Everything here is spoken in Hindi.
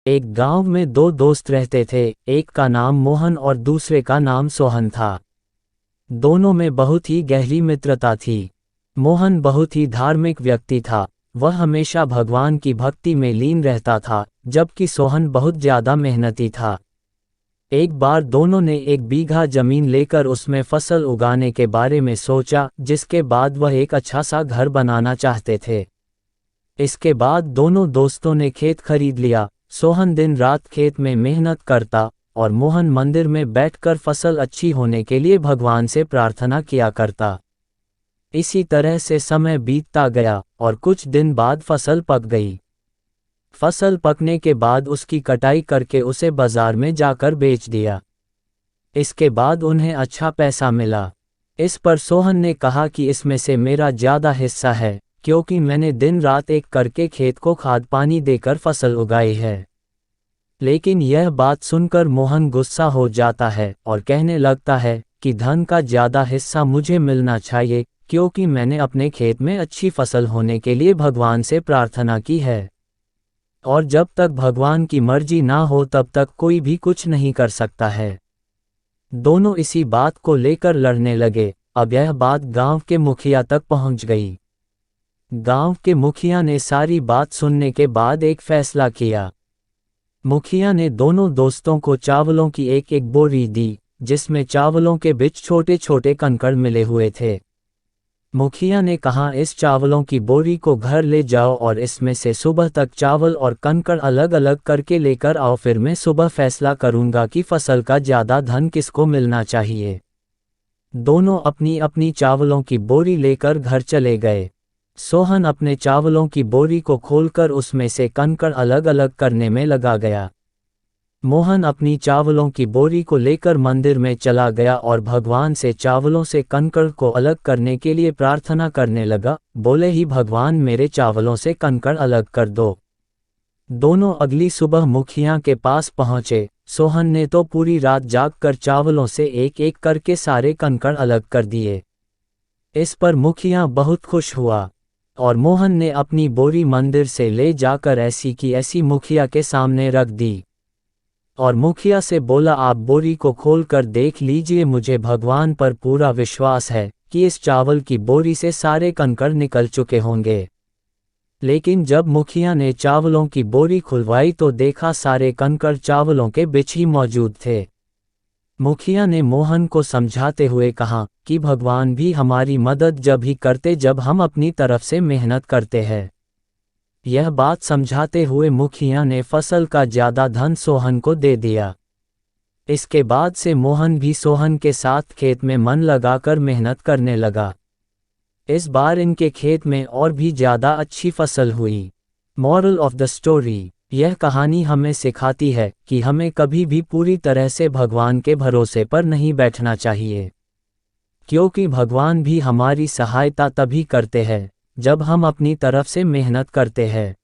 एक गांव में दो दोस्त रहते थे, एक का नाम मोहन और दूसरे का नाम सोहन था। दोनों में बहुत ही गहरी मित्रता थी। मोहन बहुत ही धार्मिक व्यक्ति था, वह हमेशा भगवान की भक्ति में लीन रहता था, जबकि सोहन बहुत ज़्यादा मेहनती था। एक बार दोनों ने 1 बीघा जमीन लेकर उसमें फसल उगाने के बारे में सोचा, जिसके बाद वह एक अच्छा सा घर बनाना चाहते थे। इसके बाद दोनों दोस्तों ने खेत खरीद लिया। सोहन दिन रात खेत में मेहनत करता और मोहन मंदिर में बैठकर फसल अच्छी होने के लिए भगवान से प्रार्थना किया करता। इसी तरह से समय बीतता गया और कुछ दिन बाद फसल पक गई। फसल पकने के बाद उसकी कटाई करके उसे बाजार में जाकर बेच दिया। इसके बाद उन्हें अच्छा पैसा मिला। इस पर सोहन ने कहा कि इसमें से मेरा ज़्यादा हिस्सा है, क्योंकि मैंने दिन रात एक करके खेत को खाद पानी देकर फसल उगाई है। लेकिन यह बात सुनकर मोहन गुस्सा हो जाता है और कहने लगता है कि धन का ज़्यादा हिस्सा मुझे मिलना चाहिए, क्योंकि मैंने अपने खेत में अच्छी फसल होने के लिए भगवान से प्रार्थना की है, और जब तक भगवान की मर्जी ना हो तब तक कोई भी कुछ नहीं कर सकता है। दोनों इसी बात को लेकर लड़ने लगे। अब यह बात गांव के मुखिया तक पहुंच गई। गांव के मुखिया ने सारी बात सुनने के बाद एक फैसला किया। मुखिया ने दोनों दोस्तों को चावलों की एक एक बोरी दी, जिसमें चावलों के बीच छोटे छोटे कंकड़ मिले हुए थे। मुखिया ने कहा, इस चावलों की बोरी को घर ले जाओ और इसमें से सुबह तक चावल और कंकड़ अलग अलग करके लेकर आओ, फिर मैं सुबह फैसला करूंगा कि फसल का ज़्यादा धन किसको मिलना चाहिए। दोनों अपनी अपनी चावलों की बोरी लेकर घर चले गए। सोहन अपने चावलों की बोरी को खोलकर उसमें से कंकड़ अलग अलग करने में लगा गया। मोहन अपनी चावलों की बोरी को लेकर मंदिर में चला गया और भगवान से चावलों से कंकड़ को अलग करने के लिए प्रार्थना करने लगा। बोले ही, भगवान मेरे चावलों से कंकड़ अलग कर दो। दोनों अगली सुबह मुखिया के पास पहुंचे। सोहन ने तो पूरी रात जागकर चावलों से एक एक करके सारे कंकड़ अलग कर दिए। इस पर मुखिया बहुत खुश हुआ और मोहन ने अपनी बोरी मंदिर से ले जाकर ऐसी की ऐसी मुखिया के सामने रख दी और मुखिया से बोला, आप बोरी को खोलकर देख लीजिए, मुझे भगवान पर पूरा विश्वास है कि इस चावल की बोरी से सारे कंकड़ निकल चुके होंगे। लेकिन जब मुखिया ने चावलों की बोरी खुलवाई तो देखा सारे कंकड़ चावलों के बीच ही मौजूद थे। मुखिया ने मोहन को समझाते हुए कहा कि भगवान भी हमारी मदद जब ही करते जब हम अपनी तरफ से मेहनत करते हैं। यह बात समझाते हुए मुखिया ने फसल का ज़्यादा धन सोहन को दे दिया। इसके बाद से मोहन भी सोहन के साथ खेत में मन लगाकर मेहनत करने लगा। इस बार इनके खेत में और भी ज़्यादा अच्छी फसल हुई। मॉरल ऑफ द स्टोरी, यह कहानी हमें सिखाती है कि हमें कभी भी पूरी तरह से भगवान के भरोसे पर नहीं बैठना चाहिए, क्योंकि भगवान भी हमारी सहायता तभी करते हैं जब हम अपनी तरफ से मेहनत करते हैं।